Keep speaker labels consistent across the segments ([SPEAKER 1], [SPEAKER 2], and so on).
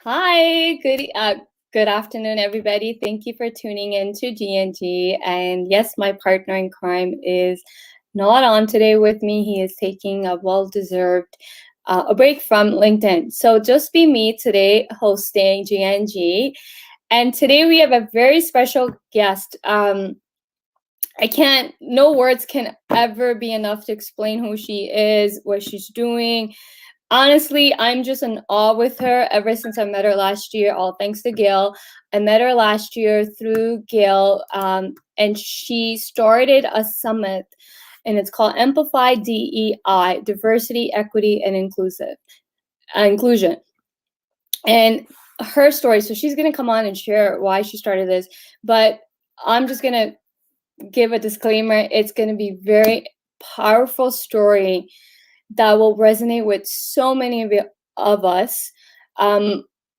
[SPEAKER 1] Hi, good afternoon, everybody. Thank you for tuning in to G&G. And yes, my partner in crime is not on today with me. He is taking a well-deserved a break from LinkedIn. So just be me today hosting G&G. And today we have a very special guest. No words can ever be enough to explain who she is, what she's doing. Honestly, I'm just in awe with her ever since I met her last year, all thanks to Gail. I met her last year through Gail, and she started a summit, and it's called Amplify DEI, Diversity, Equity, and Inclusion. And her story, so she's going to come on and share why she started this, but I'm just going to give a disclaimer. It's going to be very powerful story that will resonate with so many of us.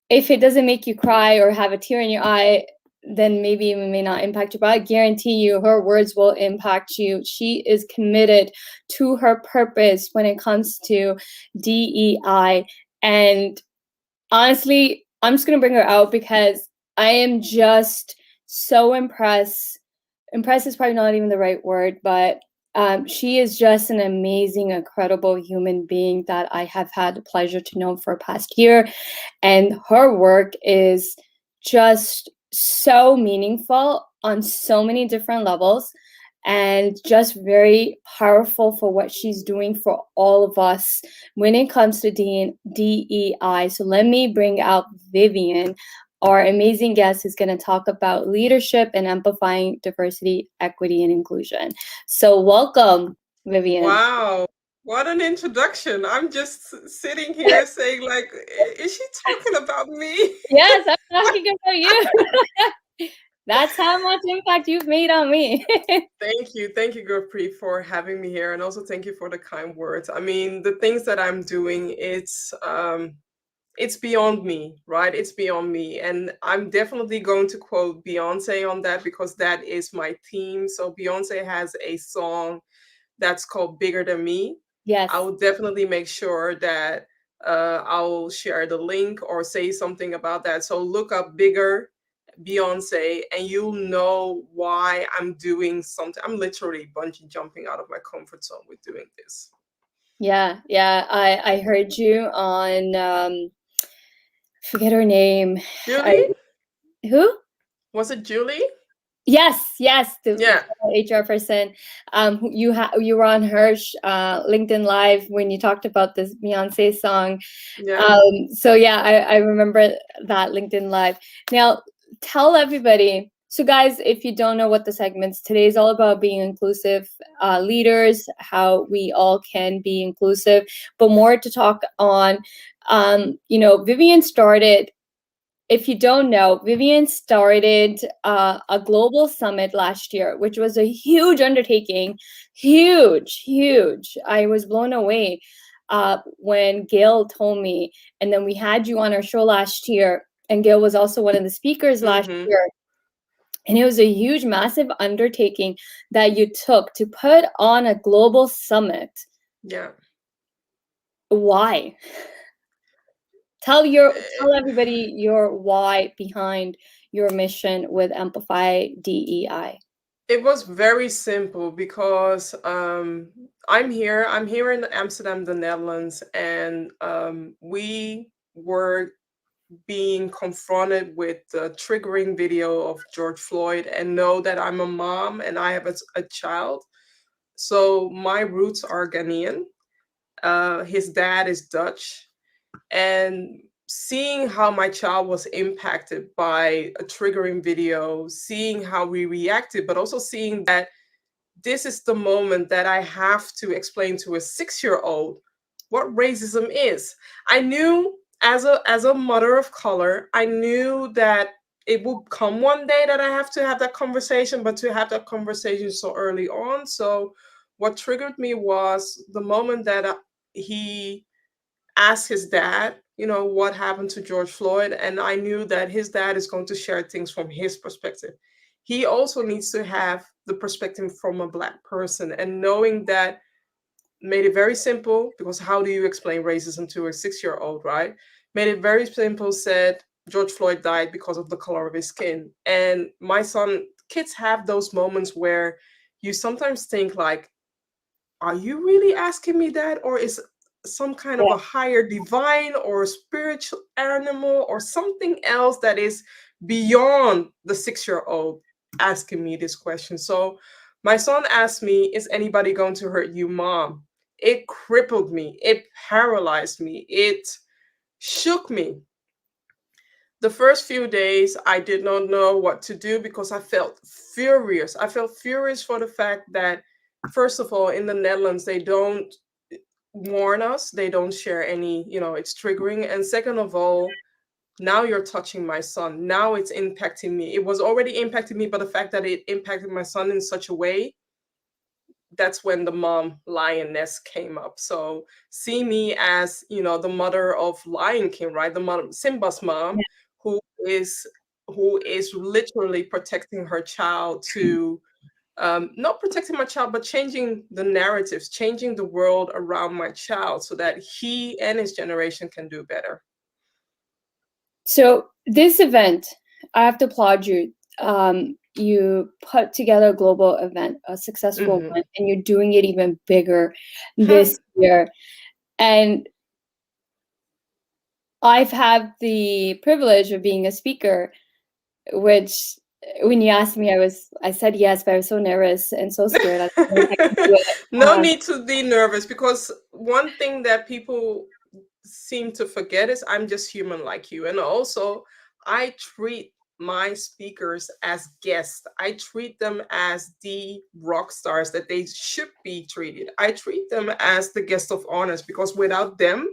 [SPEAKER 1] If it doesn't make you cry or have a tear in your eye, then maybe it may not impact you, but I guarantee you her words will impact you. She is committed to her purpose when it comes to DEI. And honestly, I'm just going to bring her out because I am just so impressed. Impressed is probably not even the right word, but she is just an amazing, incredible human being that I have had the pleasure to know for the past year. And her work is just so meaningful on so many different levels and just very powerful for what she's doing for all of us when it comes to DEI. So let me bring out Vivian, our amazing guest, who's going to talk about leadership and amplifying diversity, equity, and inclusion. So welcome, Vivian.
[SPEAKER 2] Wow, what an introduction. I'm just sitting here saying, like, is she talking about me?
[SPEAKER 1] Yes, I'm talking about you. That's how much impact you've made on me.
[SPEAKER 2] Thank you. Thank you, Gurpreet, for having me here. And also thank you for the kind words. I mean, the things that I'm doing, it's beyond me, right? It's beyond me. And I'm definitely going to quote Beyonce on that because that is my theme. So Beyonce has a song that's called Bigger Than Me.
[SPEAKER 1] Yes.
[SPEAKER 2] I will definitely make sure that I'll share the link or say something about that. So look up Bigger Beyonce and you'll know why I'm doing something. I'm literally bungee jumping out of my comfort zone with doing this.
[SPEAKER 1] Yeah. I heard you on forget her name.
[SPEAKER 2] Julie?
[SPEAKER 1] Who?
[SPEAKER 2] Was it Julie?
[SPEAKER 1] Yes, the
[SPEAKER 2] Yeah.
[SPEAKER 1] HR person. You were on her LinkedIn Live when you talked about this Beyonce song.
[SPEAKER 2] Yeah.
[SPEAKER 1] So yeah, I remember that LinkedIn Live. Now, tell everybody. So guys, if you don't know what the segment's today is all about, being inclusive leaders, how we all can be inclusive, but more to talk on. Vivian started. If you don't know, Vivian started a global summit last year, which was a huge undertaking. Huge. I was blown away when Gail told me. And then we had you on our show last year, and Gail was also one of the speakers last year. And it was a huge, massive undertaking that you took to put on a global summit.
[SPEAKER 2] Yeah.
[SPEAKER 1] Why? Tell everybody your why behind your mission with Amplify DEI.
[SPEAKER 2] It was very simple because I'm here in Amsterdam, the Netherlands, and we were being confronted with the triggering video of George Floyd and know that I'm a mom and I have a child. So my roots are Ghanaian. His dad is Dutch. And seeing how my child was impacted by a triggering video, seeing how we reacted, but also seeing that this is the moment that I have to explain to a 6-year-old what racism is. I knew as a mother of color, I knew that it would come one day that I have to have that conversation, but to have that conversation so early on. So what triggered me was the moment that he asked his dad, what happened to George Floyd. And I knew that his dad is going to share things from his perspective. He also needs to have the perspective from a Black person. And knowing that made it very simple because how do you explain racism to a 6-year-old, right? made it very simple, said George Floyd died because of the color of his skin. And my son, kids have those moments where you sometimes think like, are you really asking me that? Or is some kind of
[SPEAKER 1] Yeah.
[SPEAKER 2] a higher divine or spiritual animal or something else that is beyond the 6-year-old asking me this question? So my son asked me, is anybody going to hurt you, mom? It crippled me. It paralyzed me. It shook me. The first few days, I did not know what to do because I felt furious. I felt furious for the fact that, first of all, in the Netherlands, they don't warn us, they don't share any, it's triggering. And second of all, now you're touching my son. Now it's impacting me. It was already impacting me, but the fact that it impacted my son in such a way, that's when the mom lioness came up. So see me as, the mother of Lion King, right? The mother, Simba's mom,
[SPEAKER 1] Yeah.
[SPEAKER 2] who is who is literally protecting her child to not protecting my child, but changing the narratives, changing the world around my child so that he and his generation can do better.
[SPEAKER 1] So this event, I have to applaud you. You put together a global event, a successful
[SPEAKER 2] Mm-hmm.
[SPEAKER 1] one, and you're doing it even bigger this year. And I've had the privilege of being a speaker, which when you asked me, I said yes, but I was so nervous and so scared. I didn't know if I could do it.
[SPEAKER 2] No need to be nervous, because one thing that people seem to forget is I'm just human like you. And also, I treat my speakers as guests. I treat them as the rock stars that they should be treated. I treat them as the guest of honors, because without them,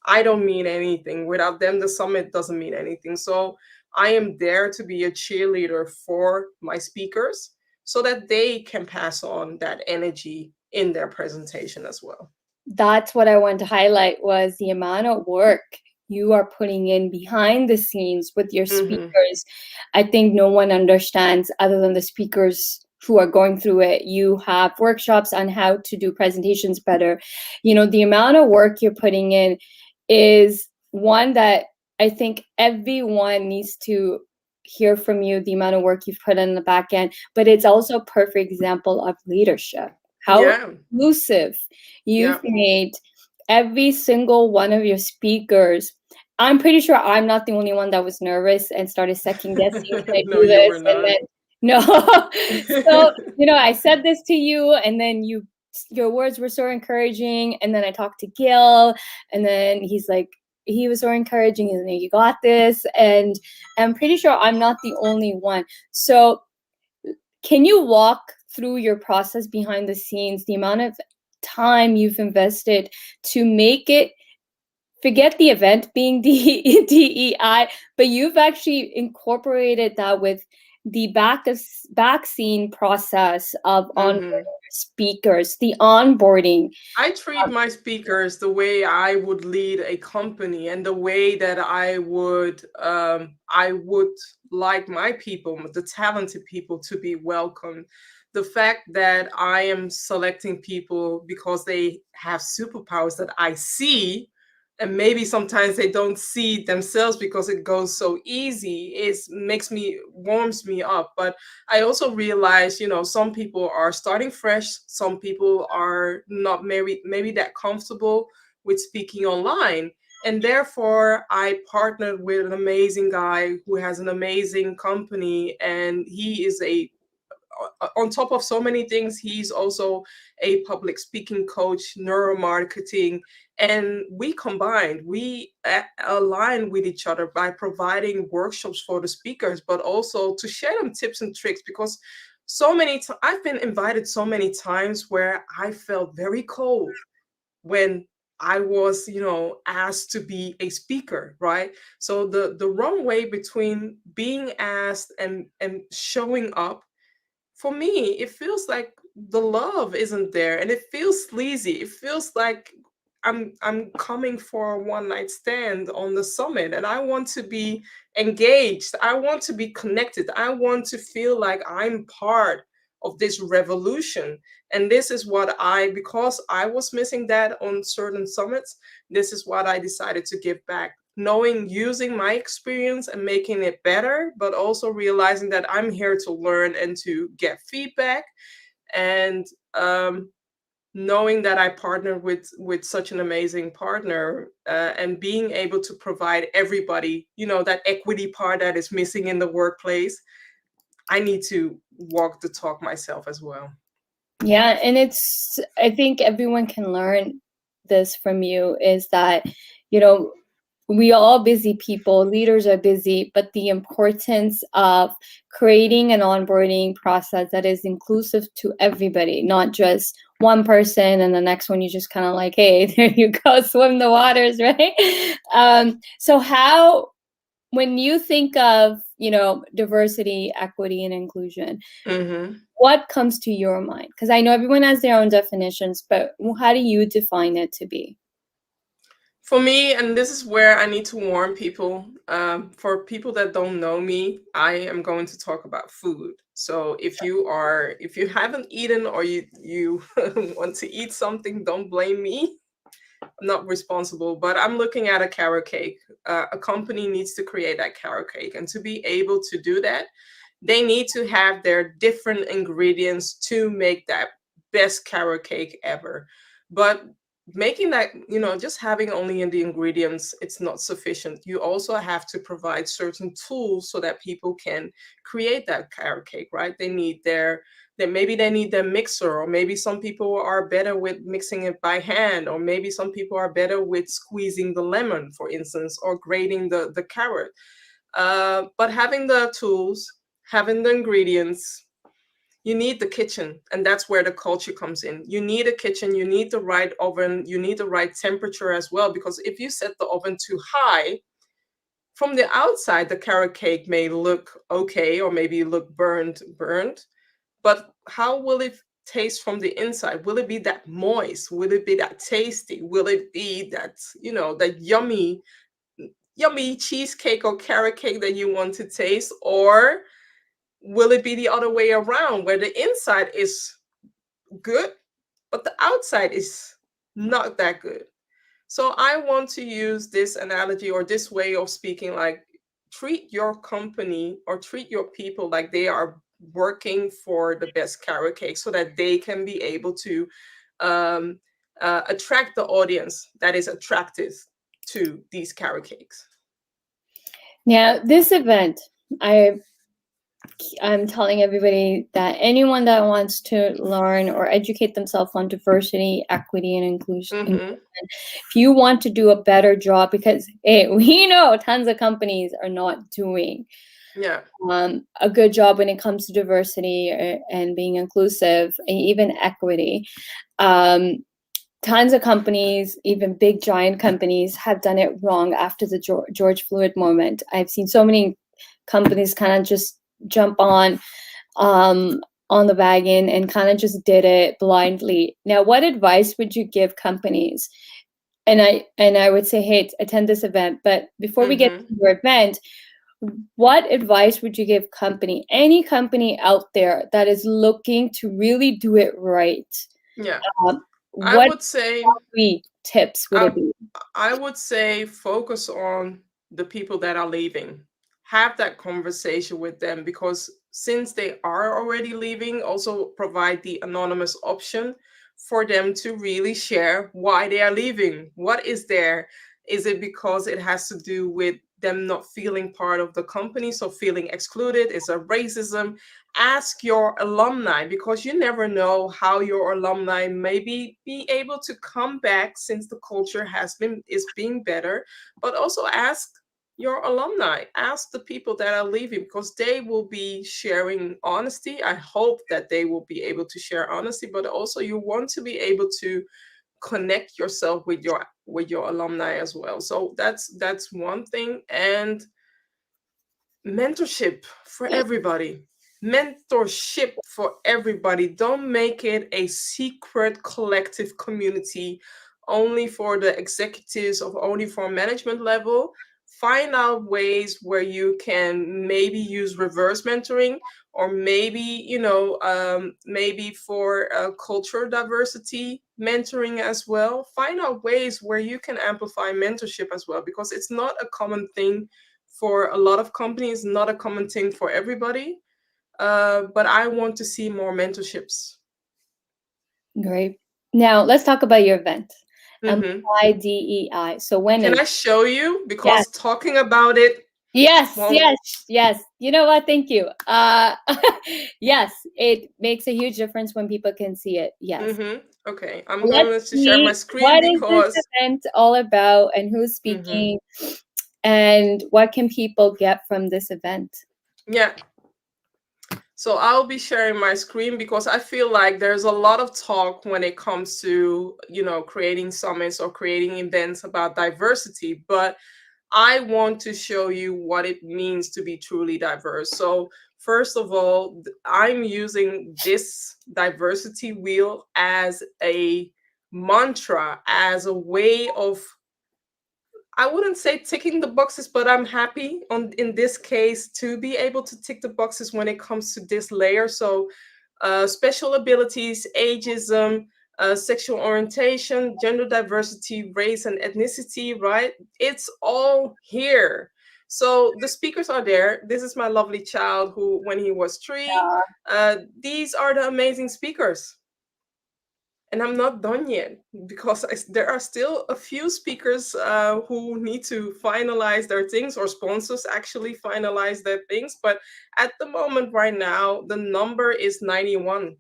[SPEAKER 2] I don't mean anything. Without them, the summit doesn't mean anything. So I am there to be a cheerleader for my speakers so that they can pass on that energy in their presentation as well.
[SPEAKER 1] That's what I wanted to highlight, was the amount of work you are putting in behind the scenes with your speakers. I think no one understands other than the speakers who are going through it. You have workshops on how to do presentations better. The amount of work you're putting in is one that I think everyone needs to hear from you, the amount of work you've put in the back end, but it's also a perfect example of leadership. How
[SPEAKER 2] Yeah.
[SPEAKER 1] inclusive you've
[SPEAKER 2] Yeah.
[SPEAKER 1] made every single one of your speakers. I'm pretty sure I'm not the only one that was nervous and started second guessing, can I
[SPEAKER 2] No,
[SPEAKER 1] do
[SPEAKER 2] you were
[SPEAKER 1] this? And
[SPEAKER 2] not.
[SPEAKER 1] then no. So, I said this to you, and then your words were so encouraging. And then I talked to Gil, and then he was so encouraging, and then you got this. And I'm pretty sure I'm not the only one. So can you walk through your process behind the scenes, the amount of time you've invested to make it, forget the event being DEI, but you've actually incorporated that with the back scene process of onboarding speakers, the onboarding.
[SPEAKER 2] I treat my speakers the way I would lead a company, and the way that I would like my people, the talented people, to be welcomed. The fact that I am selecting people because they have superpowers that I see, and maybe sometimes they don't see themselves because it goes so easy, is warms me up. But I also realize, some people are starting fresh. Some people are not maybe that comfortable with speaking online. And therefore, I partnered with an amazing guy who has an amazing company, and he is on top of so many things, he's also a public speaking coach, neuromarketing, and we align with each other by providing workshops for the speakers, but also to share them tips and tricks, because I've been invited so many times where I felt very cold when I was, asked to be a speaker, right? So the wrong way between being asked and showing up, for me, it feels like the love isn't there, and it feels sleazy. It feels like I'm coming for a one night stand on the summit, and I want to be engaged. I want to be connected. I want to feel like I'm part of this revolution. And this is what because I was missing that on certain summits, this is what I decided to give back. knowing, using my experience and making it better, but also realizing that I'm here to learn and to get feedback. And knowing that I partnered with such an amazing partner, and being able to provide everybody, that equity part that is missing in the workplace, I need to walk the talk myself as well.
[SPEAKER 1] Yeah, and I think everyone can learn this from you, is that, we are all busy people, leaders are busy, but the importance of creating an onboarding process that is inclusive to everybody, not just one person and the next one you just kind of like, hey, there you go, swim the waters, right? So when you think of, diversity, equity, and inclusion, what comes to your mind? Because I know everyone has their own definitions, but how do you define it to be?
[SPEAKER 2] For me, and this is where I need to warn people, for people that don't know me, I am going to talk about food. So if you haven't eaten, or you want to eat something, don't blame me. I'm not responsible, but I'm looking at a carrot cake. A company needs to create that carrot cake, and to be able to do that, they need to have their different ingredients to make that best carrot cake ever. But making that, just having only in the ingredients, it's not sufficient. You also have to provide certain tools so that people can create that carrot cake, right? They need maybe they need their mixer, or maybe some people are better with mixing it by hand, or maybe some people are better with squeezing the lemon, for instance, or grating the carrot. But having the tools, having the ingredients, you need the kitchen, and that's where the culture comes in. You need a kitchen, you need the right oven, you need the right temperature as well, because if you set the oven too high, from the outside the carrot cake may look okay, or maybe look burnt, but how will it taste from the inside? Will it be that moist? Will it be that tasty? Will it be that, that yummy cheesecake or carrot cake that you want to taste? Or will it be the other way around, where the inside is good, but the outside is not that good? So I want to use this analogy, or this way of speaking, like, treat your company or treat your people like they are working for the best carrot cake, so that they can be able to um, attract the audience that is attractive to these carrot cakes.
[SPEAKER 1] Now, this event, I'm telling everybody that anyone that wants to learn or educate themselves on diversity, equity, and inclusion, if you want to do a better job, because we know tons of companies are not doing a good job when it comes to diversity and being inclusive, and even equity. Tons of companies, even big giant companies, have done it wrong after the George Floyd moment. I've seen so many companies kind of just jump on the wagon and kind of just did it blindly. Now, what advice would you give companies? And I would say, hey, attend this event. But before we get to your event, what advice would you give any company out there that is looking to really do it right?
[SPEAKER 2] I would say
[SPEAKER 1] tips would it be?
[SPEAKER 2] I would say focus on the people that are leaving. Have that conversation with them, because since they are already leaving, also provide the anonymous option for them to really share why they are leaving. What is there? Is it because it has to do with them not feeling part of the company, so feeling excluded? Is it racism? Ask your alumni, because you never know how your alumni may be able to come back, since the culture is being better. But also ask your alumni, ask the people that are leaving, because they will be sharing honesty. I hope that they will be able to share honesty, but also you want to be able to connect yourself with your alumni as well. So that's one thing. And mentorship for everybody. Don't make it a secret collective community only for the executives, or only for management level. find out ways where you can maybe use reverse mentoring, or maybe, maybe for cultural diversity mentoring as well. Find out ways where you can amplify mentorship as well, because it's not a common thing for a lot of companies, not a common thing for everybody. But I want to see more mentorships.
[SPEAKER 1] Great. Now let's talk about your event,
[SPEAKER 2] Hmm.
[SPEAKER 1] Amplify DEI. So when
[SPEAKER 2] Can
[SPEAKER 1] is
[SPEAKER 2] I show you?
[SPEAKER 1] yes,
[SPEAKER 2] Because talking about it
[SPEAKER 1] yes,
[SPEAKER 2] won't.
[SPEAKER 1] yes, yes. You know what? Thank you. Yes, it makes a huge difference when people can see it. Yes.
[SPEAKER 2] Okay, I'm
[SPEAKER 1] Let's
[SPEAKER 2] going to share my
[SPEAKER 1] see
[SPEAKER 2] screen
[SPEAKER 1] what is this
[SPEAKER 2] because.
[SPEAKER 1] event all about and who's
[SPEAKER 2] Hmm.
[SPEAKER 1] speaking and what can people get from this event?
[SPEAKER 2] Yeah. So I'll be sharing my screen because I feel like there's a lot of talk when it comes to, creating summits or creating events about diversity, but I want to show you what it means to be truly diverse. So, first of all, I'm using this diversity wheel as a mantra, as a way of, I wouldn't say ticking the boxes, but I'm happy on in this case to be able to tick the boxes when it comes to this layer. So, special abilities, ageism, sexual orientation, gender diversity, race, and ethnicity, right? It's all here. So the speakers are there. This is my lovely child who, when he was 3, these are the amazing speakers. And I'm not done yet because there are still a few speakers who need to finalize their things, or sponsors actually finalize their things. But at the moment, right now, the number is 91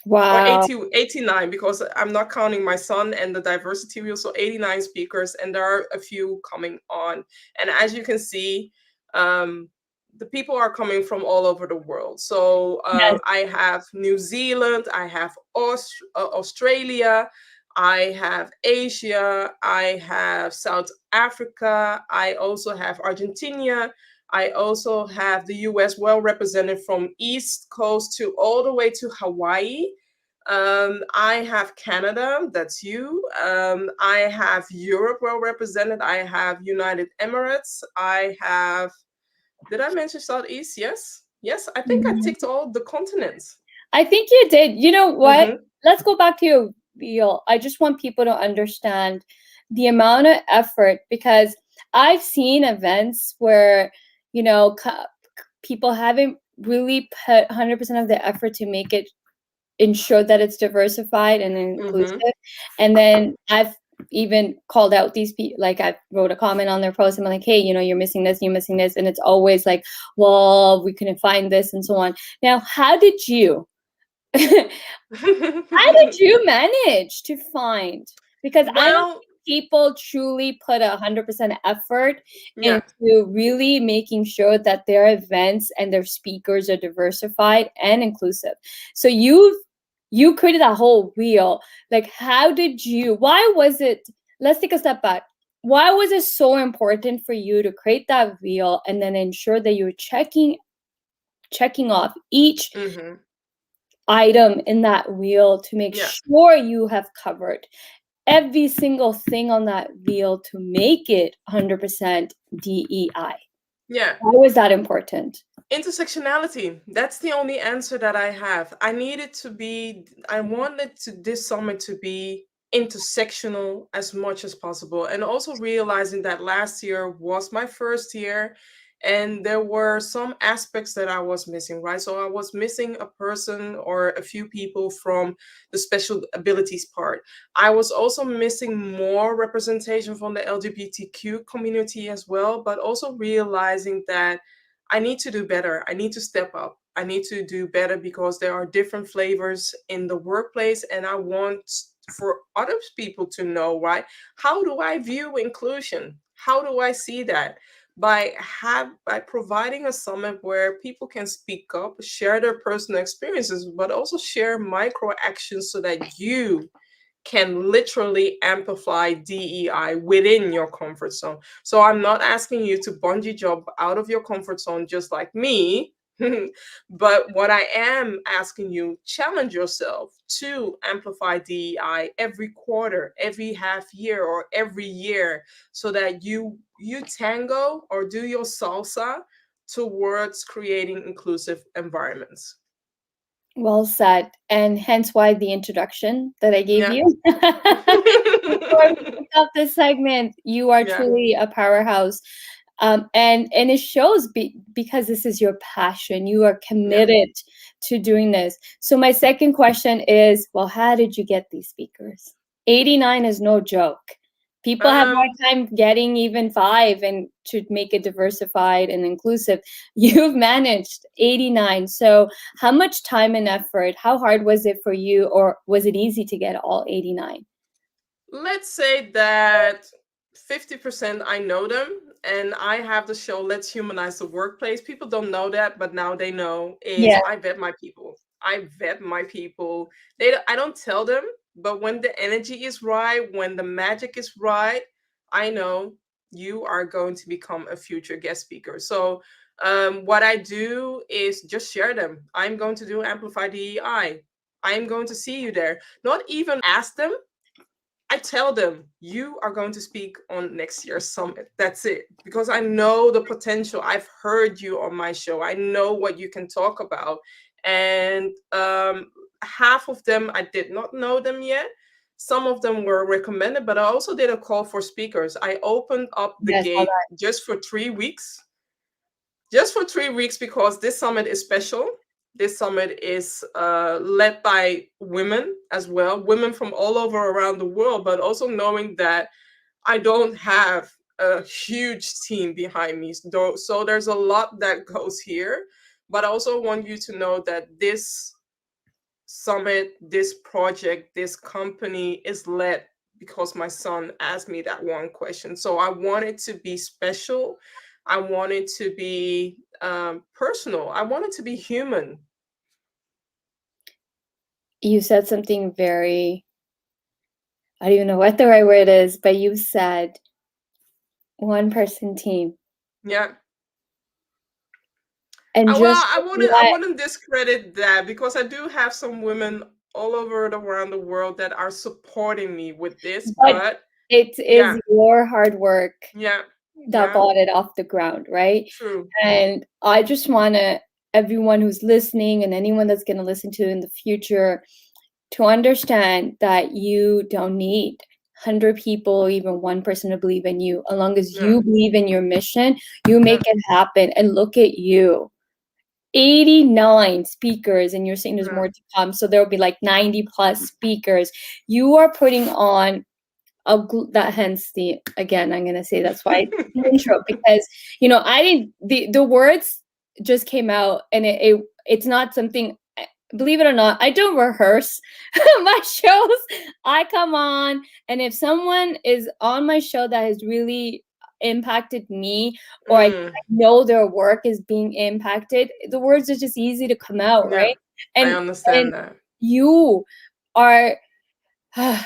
[SPEAKER 2] or
[SPEAKER 1] Wow.
[SPEAKER 2] 80, 89, because I'm not counting my son and the diversity wheel. So 89 speakers, and there are a few coming on. And as you can see, um, the people are coming from all over the world. So
[SPEAKER 1] Yes.
[SPEAKER 2] I have New Zealand, I have Australia, I have Asia, I have South Africa, I also have Argentina. I also have the US well represented from East Coast to all the way to Hawaii. I have Canada, that's you. I have Europe well represented. I have United Emirates. I have, did I mention Southeast? Yes. Yes, I think I
[SPEAKER 1] Mhm.
[SPEAKER 2] ticked all the continents.
[SPEAKER 1] I think you did. You know what?
[SPEAKER 2] Mm-hmm.
[SPEAKER 1] Let's go back to your reel. I just want people to understand the amount of effort, because I've seen events where, you know, people haven't really put 100% of the effort to make it, ensure that it's diversified and inclusive.
[SPEAKER 2] Mm-hmm.
[SPEAKER 1] And then I've even called out these people, like I wrote a comment on their post. I'm like, hey, you know, you're missing this, you're missing this. And it's always like, well, we couldn't find this and so on. Now, how did you how did you manage to find? Because I don't
[SPEAKER 2] Well,
[SPEAKER 1] think people truly put 100% effort
[SPEAKER 2] yeah.
[SPEAKER 1] into really making sure that their events and their speakers are diversified and inclusive. So you created a whole wheel. Like, how did you? Why was it? Let's take a step back. Why was it so important for you to create that wheel and then ensure that you're checking off each
[SPEAKER 2] Mm-hmm.
[SPEAKER 1] item in that wheel to make
[SPEAKER 2] Yeah.
[SPEAKER 1] sure you have covered every single thing on that wheel to make it 100% DEI?
[SPEAKER 2] Yeah.
[SPEAKER 1] Why was that important?
[SPEAKER 2] Intersectionality. That's the only answer that I have. I wanted this summit to be intersectional as much as possible. And also realizing that last year was my first year, and there were some aspects that I was missing, right? So I was missing a person or a few people from the special abilities part. I was also missing more representation from the LGBTQ community as well, but also realizing that I need to do better. I need to step up. I need to do better because there are different flavors in the workplace, and I want for other people to know, right? How do I view inclusion? How do I see that? By providing a summit where people can speak up, share their personal experiences, but also share micro actions so that you can literally amplify DEI within your comfort zone. So I'm not asking you to bungee jump out of your comfort zone just like me. But what I am asking you, challenge yourself to amplify DEI every quarter, every half year, or every year, so that you tango or do your salsa towards creating inclusive environments.
[SPEAKER 1] Well said. And hence why the introduction that I gave
[SPEAKER 2] Yeah.
[SPEAKER 1] you. Before we pick up this segment, you are
[SPEAKER 2] Yeah.
[SPEAKER 1] truly a powerhouse. And it shows because this is your passion. You are committed to doing this. So my second question is, well, how did you get these speakers? 89 is no joke. People have a hard time getting even 5 and to make it diversified and inclusive. You've managed 89. So how much time and effort, how hard was it for you, or was it easy to get all 89?
[SPEAKER 2] Let's say that 50% I know them, and I have the show Let's Humanize the Workplace. People don't know that, but now they know. Is
[SPEAKER 1] Yeah.
[SPEAKER 2] I vet my people. I vet my people. I don't tell them, but when the energy is right, when the magic is right, I know you are going to become a future guest speaker. So what I do is just share them. I'm going to do Amplify DEI. I am going to see you there. Not even ask them. I tell them, you are going to speak on next year's summit. That's it. Because I know the potential. I've heard you on my show. I know what you can talk about. And half of them, I did not know them yet. Some of them were recommended, but I also did a call for speakers. I opened up the
[SPEAKER 1] Yes, all
[SPEAKER 2] gate
[SPEAKER 1] that.
[SPEAKER 2] just for 3 weeks. Just for 3 weeks, because this summit is special. This summit is led by women as well, women from all over around the world, but also knowing that I don't have a huge team behind me. So there's a lot that goes here. But I also want you to know that this summit, this project, this company is led because my son asked me that one question. So I want it to be special. I want it to be personal. I want it to be human.
[SPEAKER 1] You said something very, I don't even know what the right word is, but you said one person team.
[SPEAKER 2] Yeah.
[SPEAKER 1] And
[SPEAKER 2] I wouldn't discredit that, because I do have some women all over around the world that are supporting me with this. But
[SPEAKER 1] it is your hard work that got it off the ground, right?
[SPEAKER 2] True.
[SPEAKER 1] And I just want everyone who's listening and anyone that's going to listen to in the future to understand that you don't need 100 people, even one person to believe in you. As long as you believe in your mission, you make it happen. And look at you. 89 speakers, and you're saying there's more to come. So there will be like 90 plus speakers. You are putting on that, hence the, again, I'm going to say that's why it's the intro, because, I didn't, the words just came out, and it's not something, believe it or not, I don't rehearse my shows. I come on, and if someone is on my show that has really impacted me, or I know their work is being impacted, the words are just easy to come out, right? And
[SPEAKER 2] I understand that.
[SPEAKER 1] You are,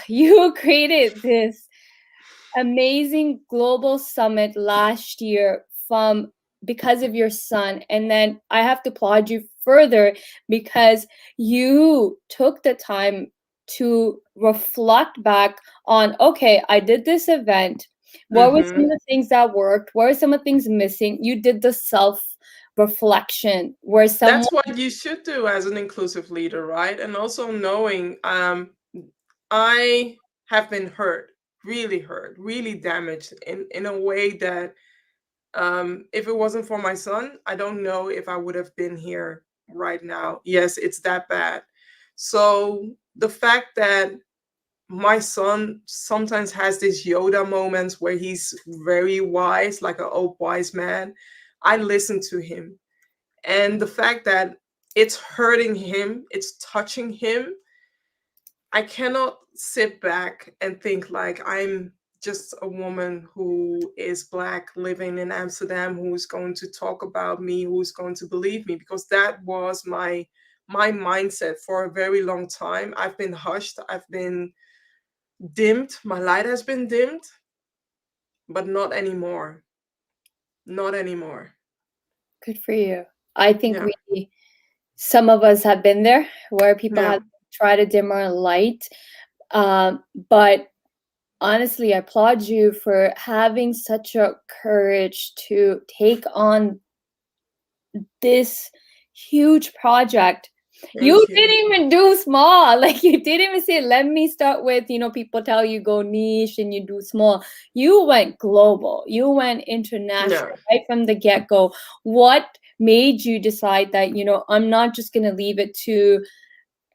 [SPEAKER 1] you created this amazing global summit last year because of your son. And then I have to applaud you further because you took the time to reflect back on, okay, I did this event. What were some of the things that worked? What were some of the things missing? You did the self-reflection where someone...
[SPEAKER 2] That's what you should do as an inclusive leader, right? And also knowing I have been hurt, really damaged in a way that if it wasn't for my son, I don't know if I would have been here right now. Yes, it's that bad. So the fact that my son sometimes has these Yoda moments where he's very wise, like an old wise man, I listen to him. And the fact that it's hurting him, it's touching him, I cannot sit back and think like I'm just a woman who is Black living in Amsterdam who's going to talk about me, who's going to believe me, because that was my mindset for a very long time. I've been hushed, I've been dimmed, my light has been dimmed, but not anymore. Not anymore.
[SPEAKER 1] Good for you. I think some of us have been there where people have tried to dim our light. But honestly, I applaud you for having such a courage to take on this huge project. You
[SPEAKER 2] Thank you.
[SPEAKER 1] didn't even do small. Like, you didn't even say, let me start with, people tell you go niche and you do small. You went global. You went international
[SPEAKER 2] No.
[SPEAKER 1] right from the get-go. What made you decide that, I'm not just going to leave it to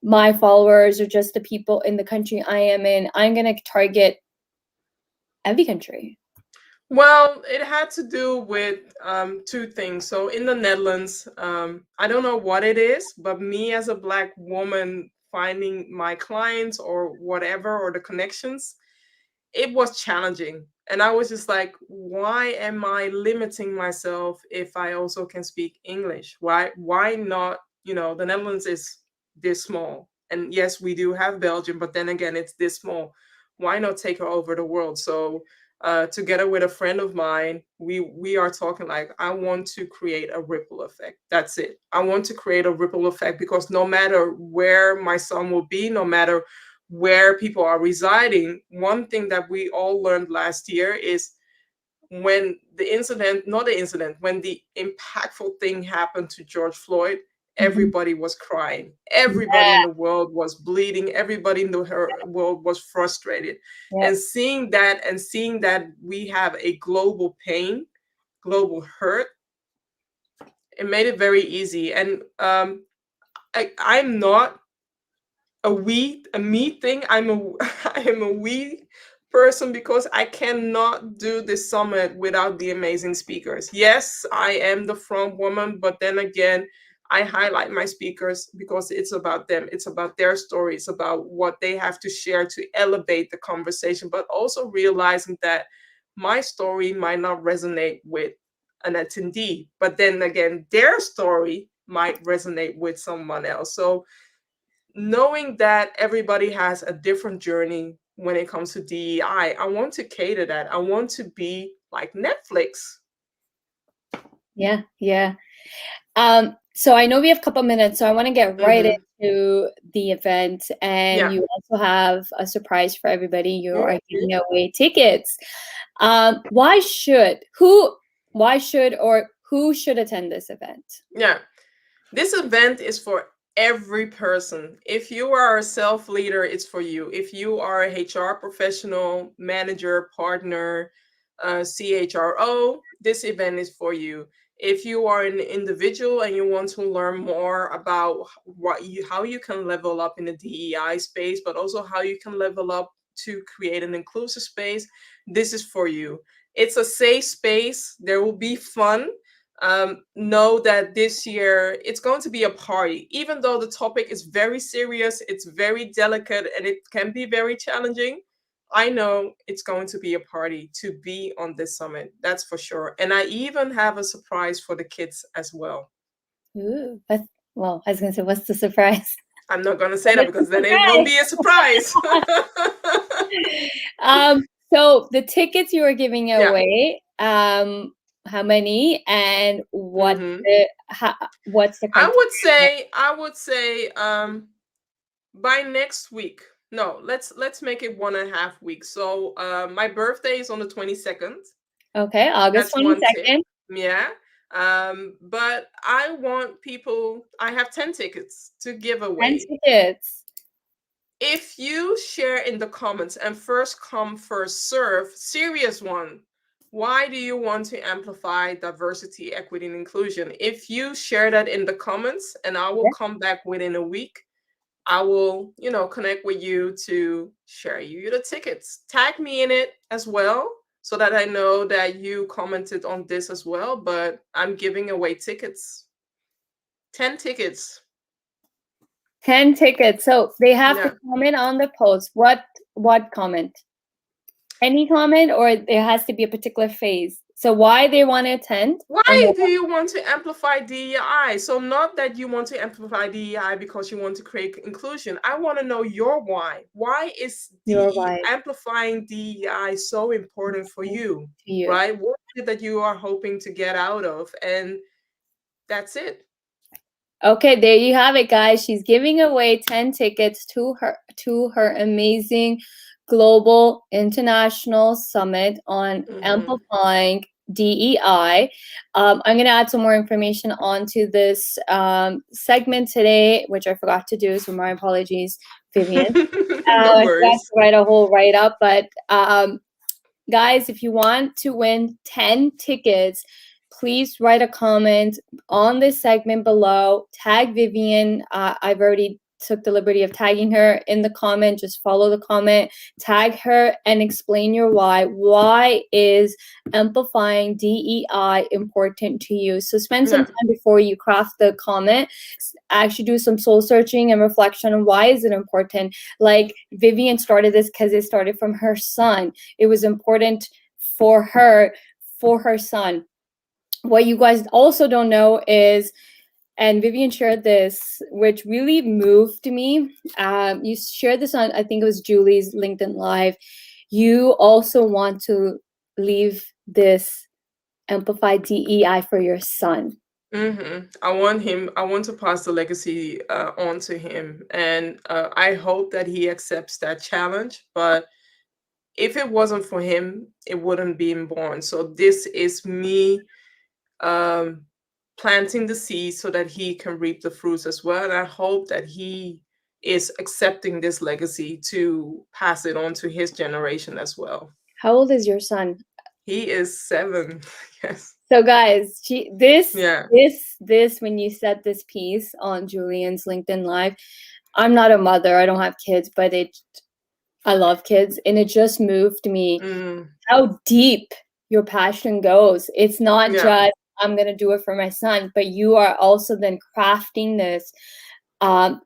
[SPEAKER 1] my followers or just the people in the country I am in. I'm going to target every country.
[SPEAKER 2] Well, it had to do with two things. So in the Netherlands, I don't know what it is, but me as a Black woman finding my clients or whatever, or the connections, it was challenging. And I was just like, why am I limiting myself if I also can speak English? Why not? The Netherlands is this small. And yes, we do have Belgium, but then again, it's this small. Why not take her over the world? So together with a friend of mine, we are talking like, I want to create a ripple effect. That's it. I want to create a ripple effect, because no matter where my son will be, no matter where people are residing, one thing that we all learned last year is when when the impactful thing happened to George Floyd,
[SPEAKER 1] Mhm.
[SPEAKER 2] everybody was crying. Everybody in the world was bleeding. Everybody in the world was frustrated.
[SPEAKER 1] Yeah.
[SPEAKER 2] And seeing that we have a global pain, global hurt, it made it very easy. And I'm not a me thing. I am a we person, because I cannot do this summit without the amazing speakers. Yes, I am the front woman, but then again, I highlight my speakers because it's about them. It's about their story. It's about what they have to share to elevate the conversation, but also realizing that my story might not resonate with an attendee, but then again, their story might resonate with someone else. So knowing that everybody has a different journey when it comes to DEI, I want to cater that. I want to be like Netflix.
[SPEAKER 1] Yeah. Yeah. So I know we have a couple minutes, so I want to get right
[SPEAKER 2] Mm-hmm.
[SPEAKER 1] into the event. And
[SPEAKER 2] Yeah.
[SPEAKER 1] you also have a surprise for everybody. You are
[SPEAKER 2] Okay.
[SPEAKER 1] giving away tickets. Why should or who should attend this event?
[SPEAKER 2] Yeah. This event is for every person. If you are a self leader, it's for you. If you are a HR professional, manager, partner, CHRO, this event is for you. If you are an individual and you want to learn more about how you can level up in the DEI space, but also how you can level up to create an inclusive space, this is for you. It's a safe space. There will be fun. Know that this year it's going to be a party. Even though the topic is very serious, it's very delicate, and it can be very challenging, I know it's going to be a party to be on this summit. That's for sure. And I even have a surprise for the kids as well.
[SPEAKER 1] Ooh, well, I was going to say, what's the surprise?
[SPEAKER 2] I'm not going to say that
[SPEAKER 1] What's the
[SPEAKER 2] because then it won't
[SPEAKER 1] surprise?
[SPEAKER 2] be a surprise.
[SPEAKER 1] So the tickets you are giving
[SPEAKER 2] Yeah.
[SPEAKER 1] away, how many and
[SPEAKER 2] Hmm.
[SPEAKER 1] what's the
[SPEAKER 2] I
[SPEAKER 1] criteria?
[SPEAKER 2] would say by next week. No, let's make it 1.5 weeks. So my birthday is on the 22nd.
[SPEAKER 1] Okay, August
[SPEAKER 2] That's one tip.
[SPEAKER 1] 22nd.
[SPEAKER 2] Yeah. But I want people, I have 10 tickets to give
[SPEAKER 1] 10
[SPEAKER 2] away.
[SPEAKER 1] tickets.
[SPEAKER 2] If you share in the comments, and first come, first serve, serious one. Why do you want to amplify diversity, equity, and inclusion? If you share that in the comments, and I will
[SPEAKER 1] Yeah.
[SPEAKER 2] come back within a week, I will, connect with you to share you the tickets. Tag me in it as well so that I know that you commented on this as well. But I'm giving away tickets. 10 tickets.
[SPEAKER 1] 10 tickets. So they have to
[SPEAKER 2] Yeah.
[SPEAKER 1] comment on the post. What comment? Any comment, or there has to be a particular phase? So why they want to attend and
[SPEAKER 2] Why do you want to amplify DEI? So not that you want to amplify DEI because you want to create inclusion. I want to know your why. Why is
[SPEAKER 1] your why
[SPEAKER 2] amplifying DEI so important for you?
[SPEAKER 1] to you.
[SPEAKER 2] Right? What is it that you are hoping to get out of? And that's it.
[SPEAKER 1] Okay, there you have it, guys. She's giving away 10 tickets to her amazing Global International Summit on
[SPEAKER 2] Mhm.
[SPEAKER 1] Amplifying DEI. I'm going to add some more information onto this segment today, which I forgot to do, so my apologies, Vivian.
[SPEAKER 2] No
[SPEAKER 1] I forgot
[SPEAKER 2] worries.
[SPEAKER 1] to write a whole write-up, but guys, if you want to win 10 tickets, please write a comment on this segment below. Tag Vivian. I've already took the liberty of tagging her in the comment. Just follow the comment, tag her, and explain your why. Why is amplifying DEI important to you? So spend some time before you craft the comment. Actually do some soul searching and reflection on why is it important. Like Vivian started this because it started from her son. It was important for her son. What you guys also don't know is, and Vivian shared this, which really moved me. You shared this on, I think it was Julie's LinkedIn Live. You also want to leave this amplified DEI for your son.
[SPEAKER 2] I want to pass the legacy on to him. And I hope that he accepts that challenge. But if it wasn't for him, it wouldn't be born. So this is me planting the seed so that he can reap the fruits as well. And I hope that he is accepting this legacy to pass it on to his generation as well.
[SPEAKER 1] How old is your son?
[SPEAKER 2] He is 7. Yes.
[SPEAKER 1] So guys, this when you said this piece on Julian's LinkedIn Live, I'm not a mother, I don't have kids, but I love kids, and it just moved me how deep your passion goes. It's not just I'm gonna do it for my son, but you are also then crafting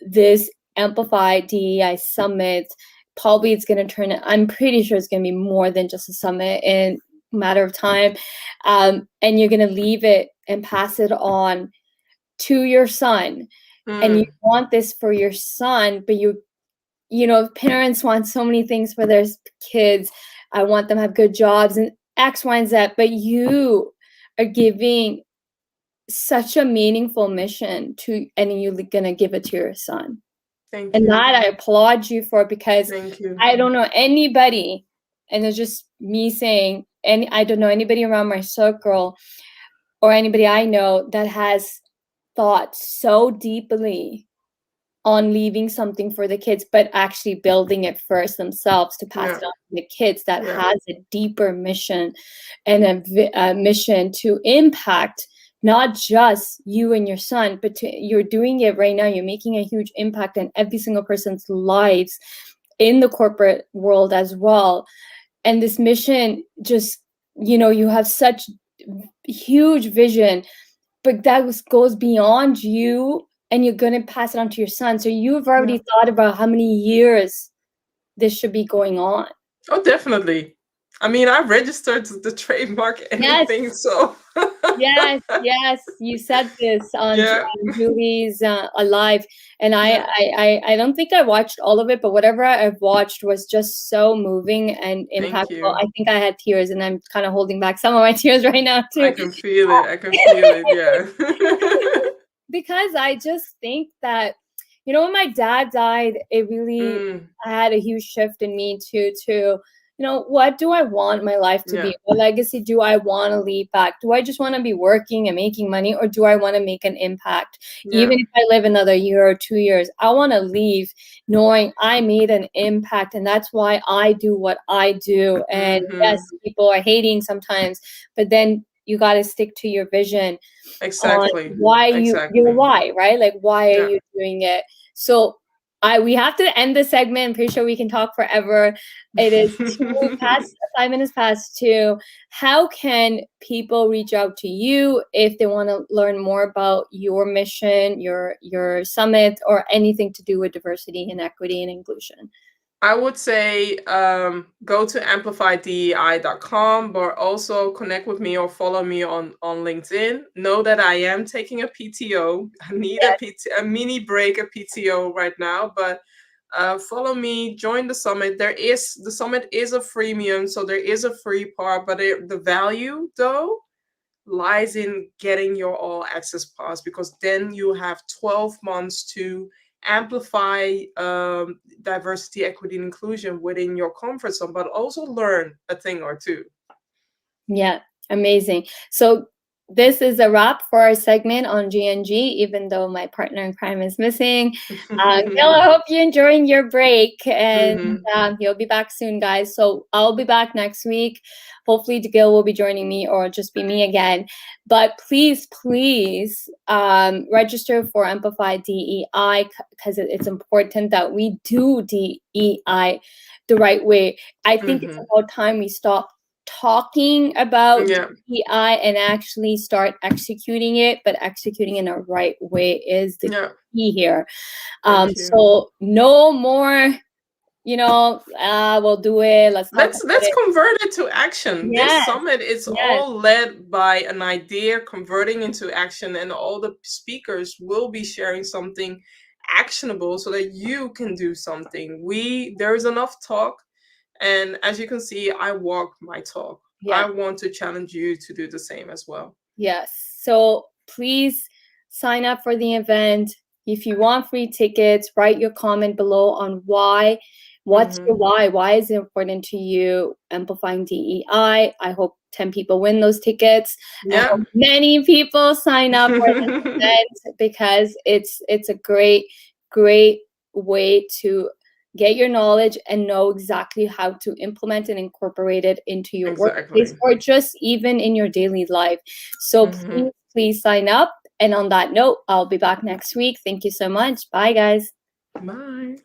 [SPEAKER 1] this amplified DEI summit. Probably it's gonna I'm pretty sure it's gonna be more than just a summit in a matter of time. And you're gonna leave it and pass it on to your son. And you want this for your son, but you know, parents want so many things for their kids. I want them to have good jobs and X, Y, and Z, but you are giving such a meaningful mission to, and you're gonna give it to your son.
[SPEAKER 2] Thank
[SPEAKER 1] and
[SPEAKER 2] you.
[SPEAKER 1] that I applaud you for, because
[SPEAKER 2] Thank you.
[SPEAKER 1] I don't know anybody, and it's just me saying, and I don't know anybody around my circle or anybody I know that has thought so deeply on leaving something for the kids, but actually building it first themselves to pass it on to the kids, that has a deeper mission and a mission to impact not just you and your son, but you're doing it right now. You're making a huge impact in every single person's lives in the corporate world as well. And this mission just, you know, you have such huge vision, but that goes beyond you, and you're going to pass it on to your son. So you've already thought about how many years this should be going on.
[SPEAKER 2] Oh, definitely. I mean, I registered the trademark anything, so.
[SPEAKER 1] Yes, you said this on Julie's Alive, and I don't think I watched all of it, but whatever I've watched was just so moving and impactful. I think I had tears, and I'm kind of holding back some of my tears right now too.
[SPEAKER 2] I can feel it. Yeah.
[SPEAKER 1] Because I just think that, you know, when my dad died, it really had a huge shift in me to you know, what do I want my life to be? What legacy do I want to leave back? Do I just want to be working and making money, or do I want to make an impact? Even if I live another year or 2 years, I want to leave knowing I made an impact, and that's why I do what I do. And yes, people are hating sometimes, but then you got to stick to your vision.
[SPEAKER 2] Exactly.
[SPEAKER 1] On why your why, right? Like, why are you doing it? So we have to end this segment. I'm pretty sure we can talk forever. It is 5 minutes past 2. How can people reach out to you if they want to learn more about your mission, your summit, or anything to do with diversity and equity and inclusion?
[SPEAKER 2] I would say go to amplifydei.com, but also connect with me or follow me on LinkedIn. Know that I am taking a PTO. I need a mini break, a PTO right now, but follow me, join the summit. The summit is a freemium, so there is a free part, but the value though lies in getting your all access pass, because then you have 12 months to amplify diversity, equity, and inclusion within your comfort zone, but also learn a thing or two.
[SPEAKER 1] Yeah, amazing. So this is a wrap for our segment on GNG, even though my partner in crime is missing. Gil, I hope you're enjoying your break, and you'll be back soon, guys. So I'll be back next week. Hopefully Gil will be joining me, or just be me again. But please register for Amplify DEI, because it's important that we do DEI the right way. I think it's about time we stop talking about DEI and actually start executing it, but executing in a right way is the key here. So no more, we'll do it. Let's
[SPEAKER 2] convert it to action. This summit is all led by an idea converting into action, and all the speakers will be sharing something actionable so that you can do something. There is enough talk. And as you can see, I walk my talk. I want to challenge you to do the same as well.
[SPEAKER 1] Yes. So please sign up for the event. If you want free tickets, write your comment below on why. What's your why? Why is it important to you amplifying DEI? I hope 10 people win those tickets. I hope many people sign up for this event, because it's a great way to get your knowledge and know exactly how to implement and incorporate it into your workplace, or just even in your daily life. So please sign up. And on that note, I'll be back next week. Thank you so much. Bye, guys.
[SPEAKER 2] Bye.